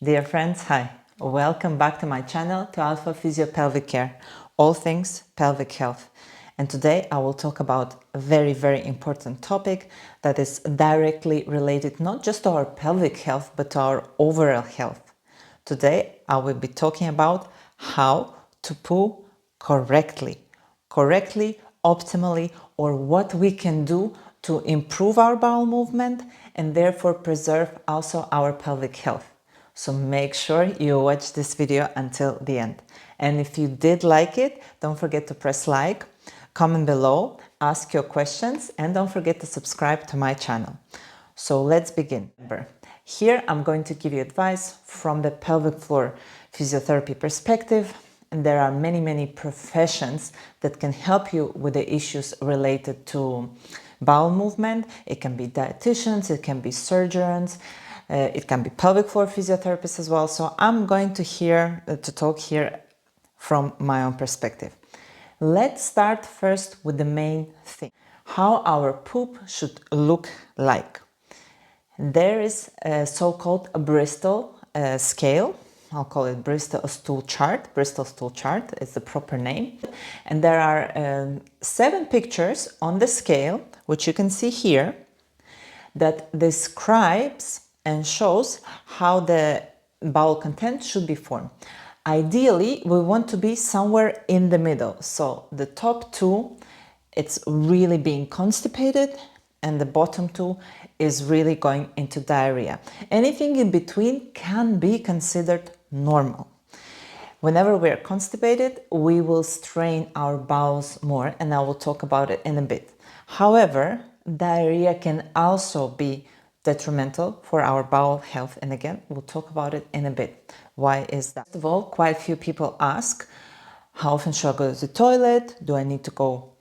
Dear friends, hi. Welcome back to my channel, to Alpha Physio Pelvic Care, all things pelvic health. And today I will talk about a very, very important topic that is directly related not just to our pelvic health, but to our overall health. Today I will be talking about how to poo correctly, optimally, or what we can do to improve our bowel movement and therefore preserve also our pelvic health. So make sure you watch this video until the end. And if you did like it, don't forget to press like, comment below, ask your questions, and don't forget to subscribe to my channel. So let's begin. Here I'm going to give you advice from the pelvic floor physiotherapy perspective. And there are many professions that can help you with the issues related to bowel movement. It can be dietitians, it can be surgeons, it can be pelvic floor physiotherapists as well. So I'm going to talk here from my own perspective. Let's start first with the main thing, how our poop should look like. There is a so-called Bristol scale. I'll call it Bristol stool chart. Bristol stool chart is the proper name. And there are 7 pictures on the scale, which you can see here, that describes and shows how the bowel content should be formed. Ideally, we want to be somewhere in the middle. So the top 2, it's really being constipated, and the bottom 2 is really going into diarrhea. Anything in between can be considered normal. Whenever we're constipated, we will strain our bowels more, and I will talk about it in a bit. However, diarrhea can also be detrimental for our bowel health, and again, we'll talk about it in a bit. Why is that? First of all, quite a few people ask, how often should I go to the toilet? Do I need to go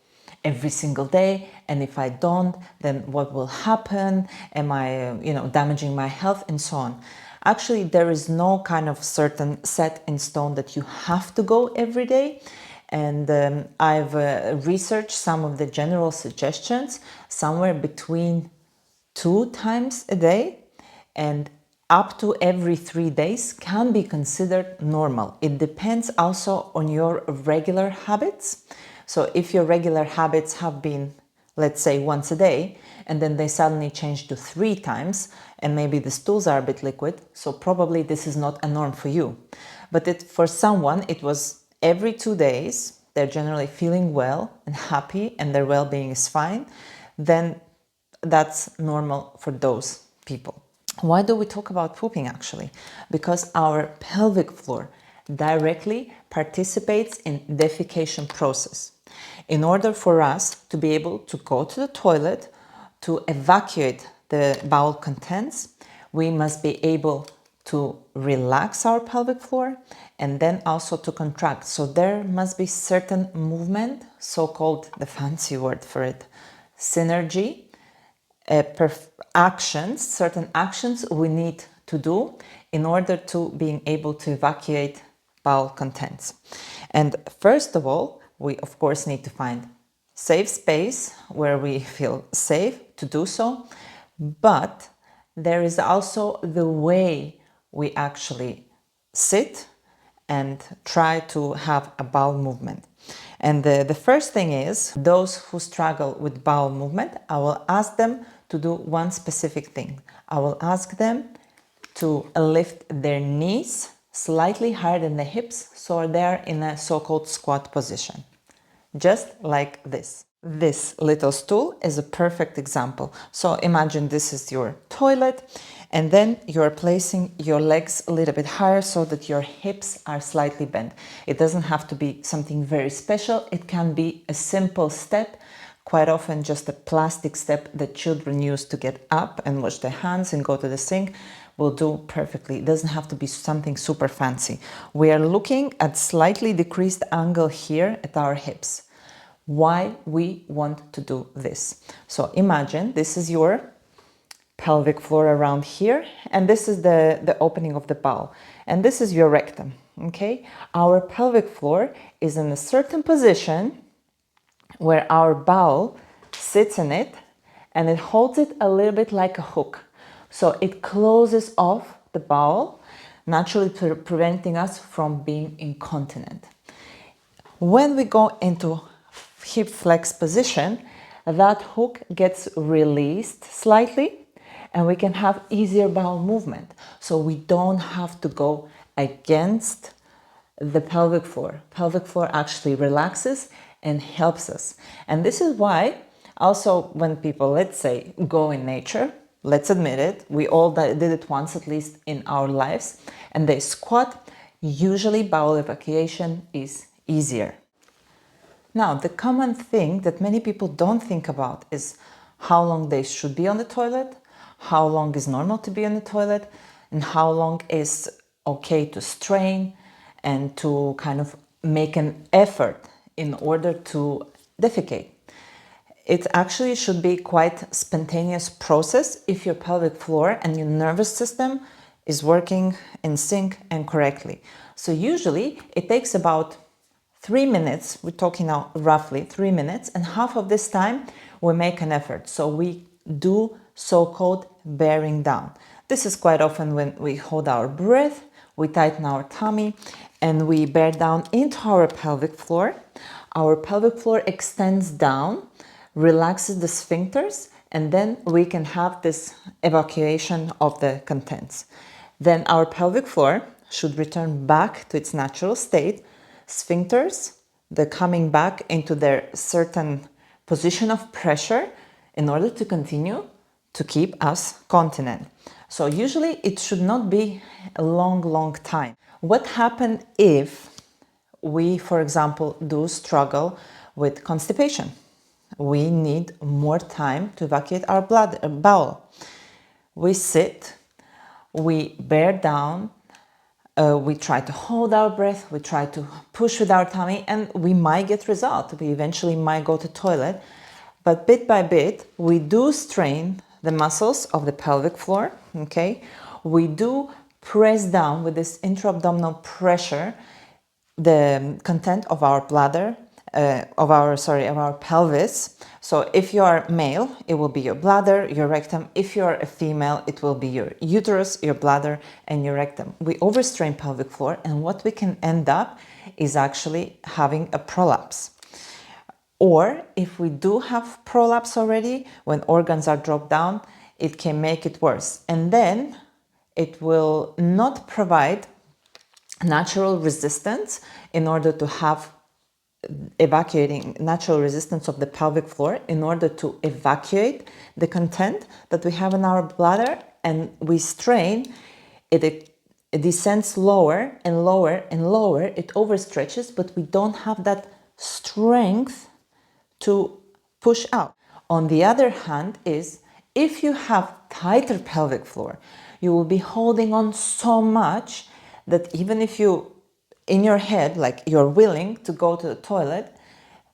every single day? And if I don't, then what will happen? Am I, damaging my health, and so on? Actually, there is no kind of certain set in stone that you have to go every day. And I've researched some of the general suggestions, somewhere between 2 times a day and up to every 3 days can be considered normal. It depends also on your regular habits. So if your regular habits have been, let's say, once a day, and then they suddenly change to 3 times, and maybe the stools are a bit liquid, so probably this is not a norm for you. But for someone, it was every 2 days, they're generally feeling well and happy, and their well-being is fine, then that's normal for those people. Why do we talk about pooping actually? Because our pelvic floor directly participates in defecation process. In order for us to be able to go to the toilet, to evacuate the bowel contents, we must be able to relax our pelvic floor and then also to contract. So there must be certain movement, so-called, the fancy word for it, synergy, certain actions we need to do in order to being able to evacuate bowel contents. And first of all, we of course need to find safe space where we feel safe to do so, but there is also the way we actually sit and try to have a bowel movement. And the first thing is, those who struggle with bowel movement, I will ask them to do one specific thing. I will ask them to lift their knees slightly higher than the hips, so they're in a so-called squat position. Just like this. This little stool is a perfect example. So imagine this is your toilet, and then you're placing your legs a little bit higher so that your hips are slightly bent. It doesn't have to be something very special. It can be a simple step, quite often just a plastic step that children use to get up and wash their hands and go to the sink will do perfectly. It doesn't have to be something super fancy. We are looking at slightly decreased angle here at our hips. Why we want to do this? So imagine this is your pelvic floor around here, and this is the opening of the bowel, and this is your rectum. Okay, our pelvic floor is in a certain position where our bowel sits in it, and it holds it a little bit like a hook. So it closes off the bowel. naturally preventing us from being incontinent. When we go into hip flex position, that hook gets released slightly and we can have easier bowel movement. So we don't have to go against the pelvic floor. Pelvic floor actually relaxes and helps us. And this is why also when people, let's say, go in nature, let's admit it, we all did it once at least in our lives, and they squat, usually bowel evacuation is easier. Now, the common thing that many people don't think about is how long they should be on the toilet, how long is normal to be on the toilet, and how long is okay to strain and to kind of make an effort in order to defecate. It actually should be quite spontaneous process if your pelvic floor and your nervous system is working in sync and correctly. So usually it takes about 3 minutes, we're talking now roughly 3 minutes, and half of this time we make an effort. So we do so-called bearing down. This is quite often when we hold our breath, we tighten our tummy, and we bear down into our pelvic floor. Our pelvic floor extends down, relaxes the sphincters, and then we can have this evacuation of the contents. Then our pelvic floor should return back to its natural state. Sphincters, they're coming back into their certain position of pressure in order to continue to keep us continent. So usually it should not be a long time. What happens if we, for example, do struggle with constipation? We need more time to evacuate our bowel. We sit, we bear down, we try to hold our breath, we try to push with our tummy, and we might get result. We eventually might go to toilet, but bit by bit, we do strain the muscles of the pelvic floor, okay? We do press down with this intra-abdominal pressure the content of our bladder, of our pelvis. So if you are male, it will be your bladder, your rectum. If you are a female, it will be your uterus, your bladder, and your rectum. We overstrain pelvic floor, and what we can end up is actually having a prolapse. Or if we do have prolapse already, when organs are dropped down, it can make it worse. And then it will not provide natural resistance in order to have evacuating natural resistance of the pelvic floor in order to evacuate the content that we have in our bladder, and we strain it descends lower and lower and lower, it overstretches, but we don't have that strength to push out. On the other hand is if you have tighter pelvic floor, you will be holding on so much that even if you in your head, like you're willing to go to the toilet,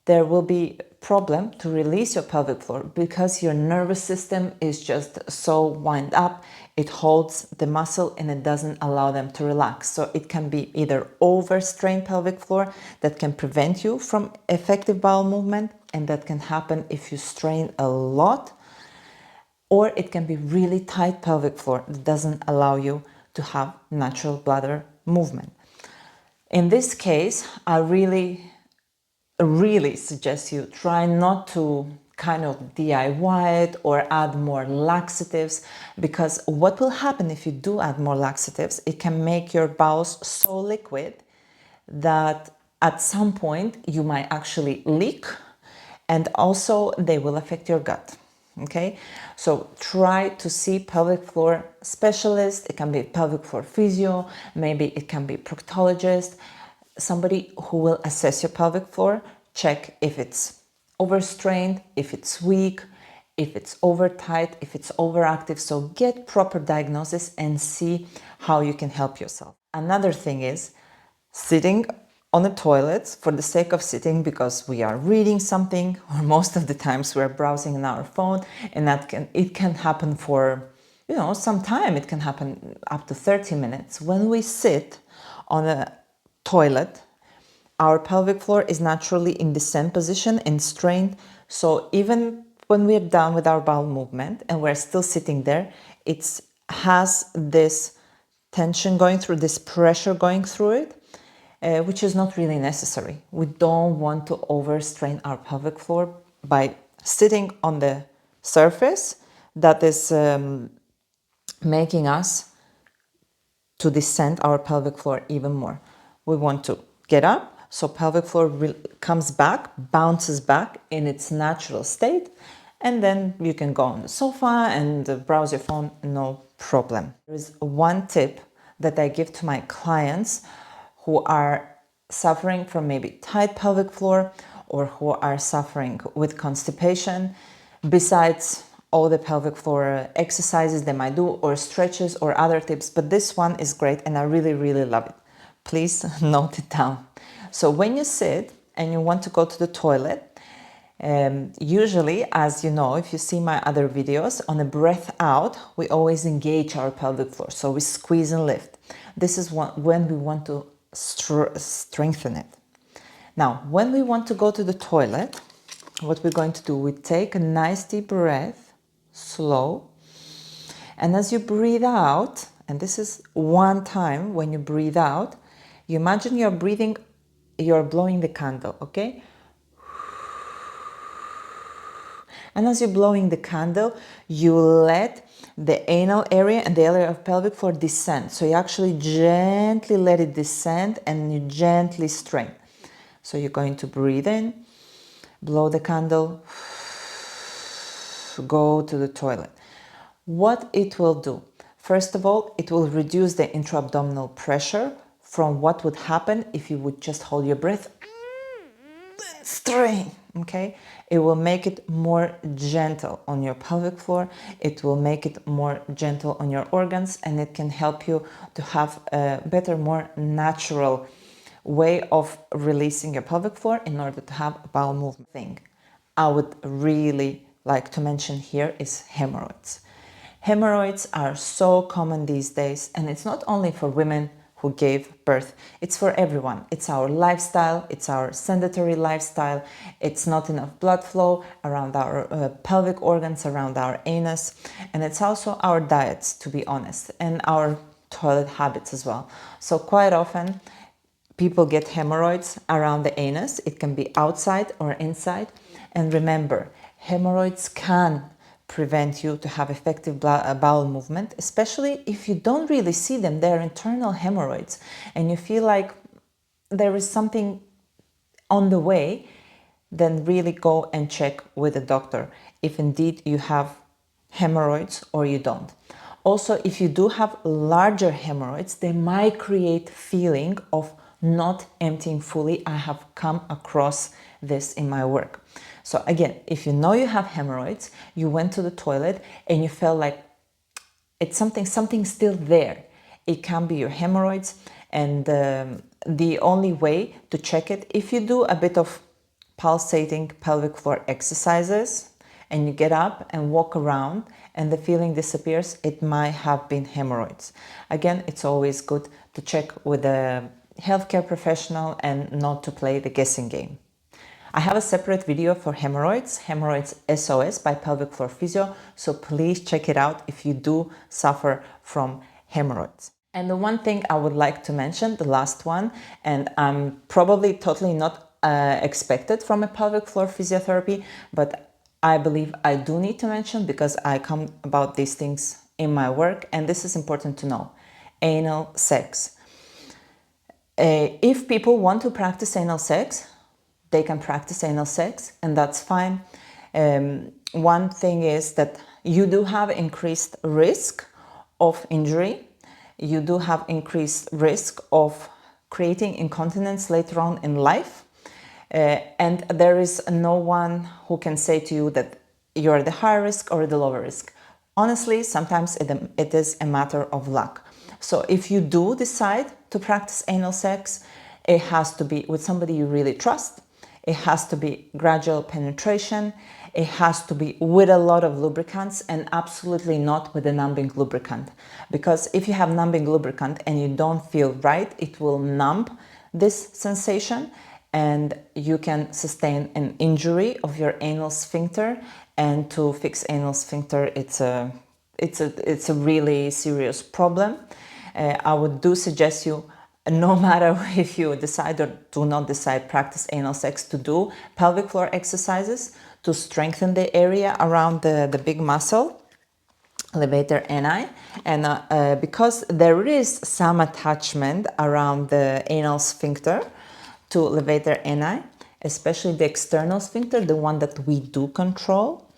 there will be a problem to release your pelvic floor because your nervous system is just so wound up. It holds the muscle and it doesn't allow them to relax. So it can be either overstrained pelvic floor that can prevent you from effective bowel movement, and that can happen if you strain a lot, or it can be really tight pelvic floor that doesn't allow you to have natural bladder movement. In this case, I really suggest you try not to kind of DIY it or add more laxatives, because what will happen if you do add more laxatives, it can make your bowels so liquid that at some point you might actually leak, and also they will affect your gut. Okay, so try to see pelvic floor specialist. It can be pelvic floor physio, maybe it can be proctologist, somebody who will assess your pelvic floor, check if it's overstrained, if it's weak, if it's over tight, if it's overactive. So get proper diagnosis and see how you can help yourself. Another thing is sitting on the toilets for the sake of sitting because we are reading something, or most of the times we're browsing on our phone, and it can happen for some time. It can happen up to 30 minutes. When we sit on a toilet, our pelvic floor is naturally in the same position and strained. So even when we're done with our bowel movement and we're still sitting there, it has this tension going through, this pressure going through it, which is not really necessary. We don't want to overstrain our pelvic floor by sitting on the surface that is making us to descend our pelvic floor even more. We want to get up, so pelvic floor comes back, bounces back in its natural state, and then you can go on the sofa and browse your phone, no problem. There is one tip that I give to my clients who are suffering from maybe tight pelvic floor or who are suffering with constipation, besides all the pelvic floor exercises they might do or stretches or other tips, but this one is great and I really love it. Please note it down. So when you sit and you want to go to the toilet, usually, as you know, if you see my other videos, on a breath out, we always engage our pelvic floor. So we squeeze and lift. This is when we want to strengthen it. Now, when we want to go to the toilet, what we're going to do, we take a nice deep breath, slow. And as you breathe out, and this is one time when you breathe out, you imagine you're breathing, you're blowing the candle, okay? And as you're blowing the candle, you let the anal area and the area of pelvic floor descend. So you actually gently let it descend and you gently strain. So you're going to breathe in, blow the candle, go to the toilet. What it will do? First of all, it will reduce the intra-abdominal pressure from what would happen if you would just hold your breath and strain, okay? It will make it more gentle on your pelvic floor. It will make it more gentle on your organs, and it can help you to have a better, more natural way of releasing your pelvic floor in order to have a bowel movement. Thing I would really like to mention here is hemorrhoids. Hemorrhoids are so common these days, and it's not only for women who gave birth, it's for everyone. It's our lifestyle, it's our sedentary lifestyle, it's not enough blood flow around our pelvic organs, around our anus, and it's also our diets, to be honest, and our toilet habits as well. So quite often people get hemorrhoids around the anus. It can be outside or inside, and remember, hemorrhoids can prevent you to have effective bowel movement, especially if you don't really see them. They're internal hemorrhoids and you feel like there is something on the way, then really go and check with a doctor if indeed you have hemorrhoids or you don't. Also, if you do have larger hemorrhoids, they might create feeling of not emptying fully. I have come across this in my work. So again, if you know you have hemorrhoids, you went to the toilet and you felt like it's something's still there. It can be your hemorrhoids, and the only way to check it, if you do a bit of pulsating pelvic floor exercises and you get up and walk around and the feeling disappears, it might have been hemorrhoids. Again, it's always good to check with a healthcare professional and not to play the guessing game. I have a separate video for hemorrhoids, Hemorrhoids SOS by Pelvic Floor Physio, so please check it out if you do suffer from hemorrhoids. And the one thing I would like to mention, the last one, and I'm probably totally not expected from a pelvic floor physiotherapy, but I believe I do need to mention because I come about these things in my work, and this is important to know. Anal sex. If people want to practice anal sex, they can practice anal sex, and that's fine. One thing is that you do have increased risk of injury. You do have increased risk of creating incontinence later on in life. And there is no one who can say to you that you're the high risk or the lower risk. Honestly, sometimes it is a matter of luck. So if you do decide to practice anal sex, it has to be with somebody you really trust. It has to be gradual penetration. It has to be with a lot of lubricants, and absolutely not with a numbing lubricant. Because if you have numbing lubricant and you don't feel right, it will numb this sensation and you can sustain an injury of your anal sphincter. And to fix anal sphincter, it's a really serious problem. I would suggest you, no matter if you decide or do not decide practice anal sex, to do pelvic floor exercises to strengthen the area around the big muscle, levator ani, and because there is some attachment around the anal sphincter to levator ani, especially the external sphincter, the one that we do control,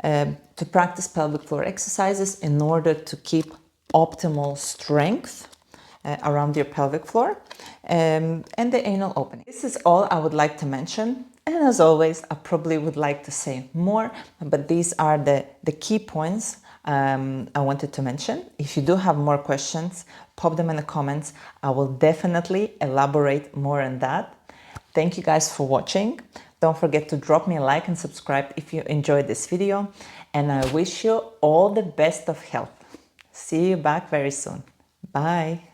to practice pelvic floor exercises in order to keep optimal strength around your pelvic floor and the anal opening. This is all I would like to mention. And as always, I probably would like to say more, but these are the key points I wanted to mention. If you do have more questions, pop them in the comments. I will definitely elaborate more on that. Thank you guys for watching. Don't forget to drop me a like and subscribe if you enjoyed this video. And I wish you all the best of health. See you back very soon. Bye.